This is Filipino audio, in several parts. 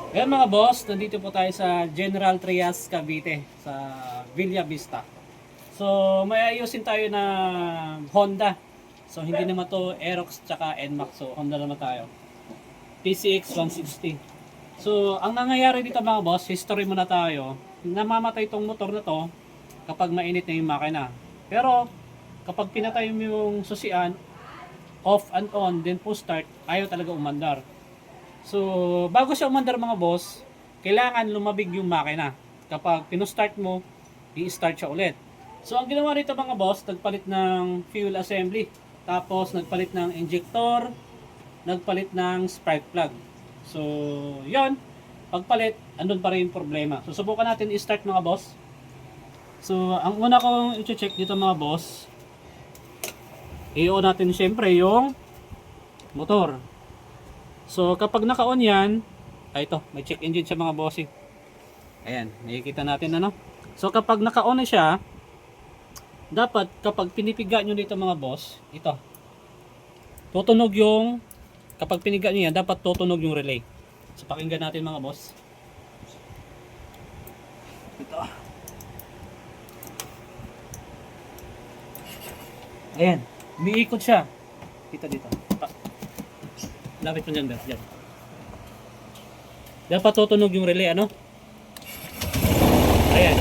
Ngayon mga boss, nandito po tayo sa General Trias, Cavite, sa Villa Vista. So, may ayusin tayo na Honda. So, hindi naman to Aerox tsaka NMAX. So, Honda naman tayo. PCX 160. So, ang nangyayari dito mga boss, history muna tayo. Namamatay itong motor na to kapag mainit na yung makina. Pero, kapag pinatay mo yung susian, off and on, then push start, ayaw talaga umandar. So, bago siya umandar mga boss, kailangan lumabig yung makina. Kapag pinustart mo, i-start siya ulit. So, ang ginawa nito mga boss, nagpalit ng fuel assembly. Tapos, nagpalit ng injector, nagpalit ng spark plug. So, yon. Pagpalit, andun pa rin yung problema. So, subukan natin i-start mga boss. So, ang una kong i-check dito mga boss, i-on natin syempre yung motor. So, kapag naka-on yan, ay ito, may check engine siya mga bossing. Ayan, nakikita natin ano. So, kapag naka-on na siya, dapat kapag pinipiga nyo dito mga boss, ito, tutunog yung, kapag piniga nyo yan, dapat tutunog yung relay. So, pakinggan natin mga boss. Ito. Ayan, umiikot siya. Dito. Lapit mo dyan, Bert. Dyan. Dapat tutunog yung relay, ano? Ayan.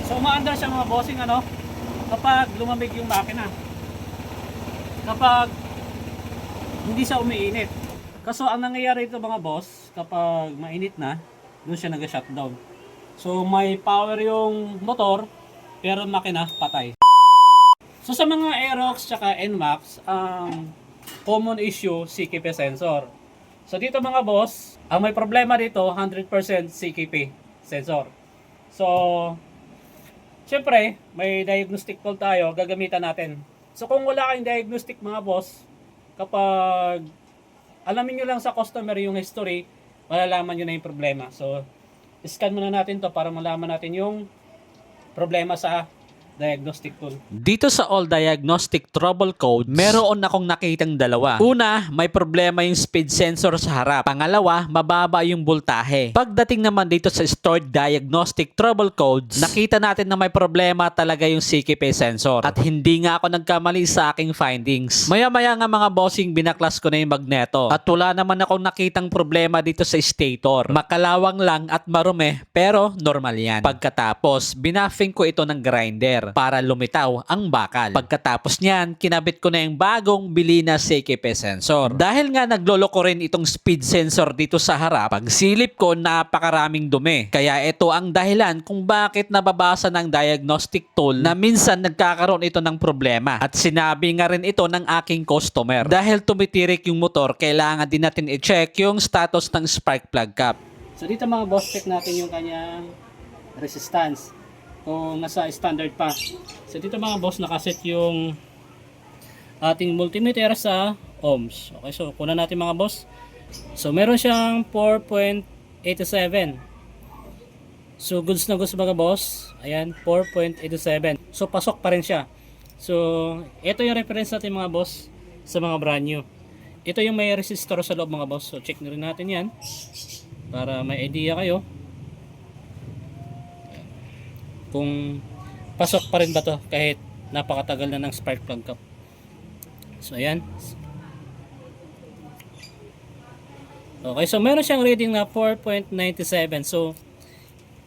So, umaandar siya mga bossing, ano? Kapag lumamig yung makina. Kapag hindi siya umiinit. Kaso, ang nangyayari ito mga boss, kapag mainit na, doon siya nag-shutdown. So, may power yung motor, pero makina, patay. So sa mga Aerox tsaka NMAX, ang common issue, CKP sensor. So dito mga boss, ang may problema dito, 100% CKP sensor. So, syempre, may diagnostic tool tayo, gagamitan natin. So kung wala kayong diagnostic mga boss, kapag alamin nyo lang sa customer yung history, malalaman nyo na yung problema. So, scan muna natin to para malaman natin yung problema sa diagnostic tool. Dito sa All Diagnostic Trouble Code, meron akong nakitang dalawa. Una, may problema yung speed sensor sa harap. Pangalawa, mababa yung voltahe. Pagdating naman dito sa Stored Diagnostic Trouble Codes, nakita natin na may problema talaga yung CKP sensor. At hindi nga ako nagkamali sa aking findings. Maya-maya nga mga bossing, binaklas ko na yung magneto. At wala naman akong nakitang problema dito sa stator. Makalawang lang at marumi, pero normal yan. Pagkatapos, binaffing ko ito ng grinder para lumitaw ang bakal. Pagkatapos niyan, kinabit ko na yung bagong bili na CKP sensor. Dahil nga nagloloko rin itong speed sensor dito sa harap, pagsilip ko napakaraming dumi. Kaya ito ang dahilan kung bakit nababasa ng diagnostic tool na minsan nagkakaroon ito ng problema. At sinabi nga rin ito ng aking customer. Dahil tumitirik yung motor, kailangan din natin i-check yung status ng spark plug cap. So dito mga boss, check natin yung kanyang resistance kung nasa standard pa. So dito mga boss, nakaset yung ating multimeter sa ohms. Okay, so kunan natin mga boss. So meron siyang 4.87. So goods na goods mga boss. Ayan, 4.87. So pasok pa rin siya. So ito yung reference natin mga boss sa mga brand new. Ito yung may resistor sa loob mga boss. So check na rin natin yan para may idea kayo kung pasok pa rin ba to kahit napakatagal na ng spark plug cap. So ayan. Okay, so meron siyang reading na 4.97. So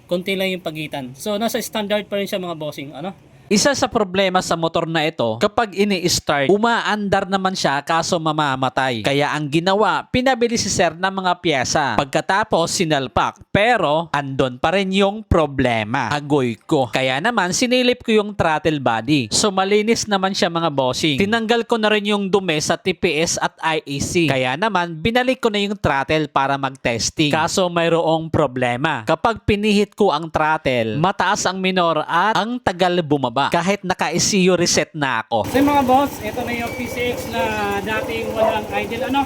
konti lang yung pagitan. So nasa standard pa rin siya mga bossing, ano? Isa sa problema sa motor na ito, kapag ini-start, umaandar naman siya kaso mamamatay. Kaya ang ginawa, pinabili si sir ng mga pyesa. Pagkatapos, sinalpak. Pero, andon pa rin yung problema. Agoy ko. Kaya naman, sinilip ko yung throttle body. So, malinis naman siya mga bossing. Tinanggal ko na rin yung dumi sa TPS at IEC. Kaya naman, binalik ko na yung throttle para mag-testing. Kaso, mayroong problema. Kapag pinihit ko ang throttle, mataas ang minor at ang tagal bumaba. Kahit naka-ECU reset na ako. So mga boss, ito na yung PCX na dating walang idle, ano?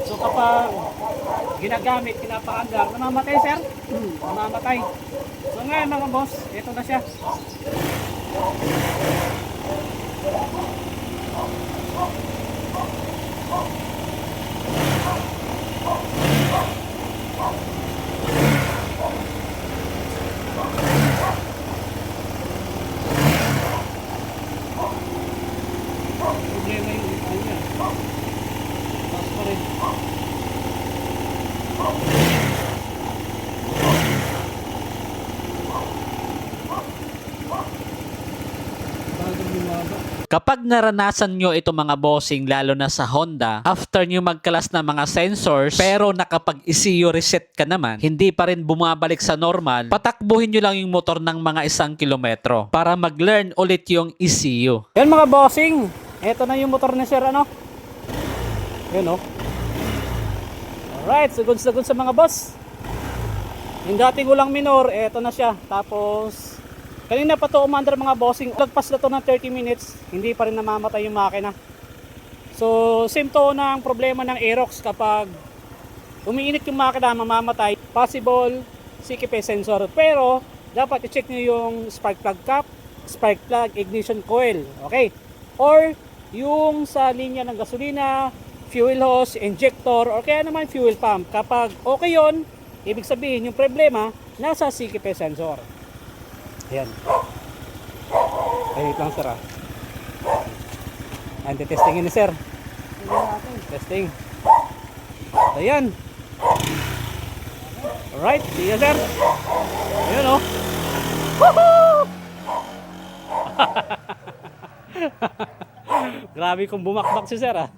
So kapag ginagamit, pinapaandar, namamatay sir? Namamatay. So ngayon mga boss, ito na siya. Kapag naranasan nyo ito mga bossing, lalo na sa Honda, after nyo magkalas ng mga sensors, pero nakapag-ECU reset ka naman, hindi pa rin bumabalik sa normal, patakbuhin nyo lang yung motor ng mga 1 kilometro para mag-learn ulit yung ECU. Yan mga bossing, eto na yung motor ni Sir ano. Yun oh. Alright, sugod sa mga boss. Yung dating ulang minor, eto na siya. Tapos, kanina pa to umandar mga bossing. Lagpas na to ng 30 minutes, hindi pa rin namamatay yung makina. So, same to ng problema ng Aerox kapag umiinit yung makina, mamamatay. Possible CKP sensor. Pero, dapat i-check nyo yung spark plug cap, spark plug, ignition coil. Okay? Or, yung sa linya ng gasolina, fuel hose, injector, or kaya naman fuel pump. Kapag okay yun, ibig sabihin yung problema nasa CKP sensor. Ayan. Wait lang sir ah. Ayan, testingin ni sir. Testing. Ayan. Alright, see you sir. Ayan oh. Woohoo! Grabe kung bumakbak si sir ah.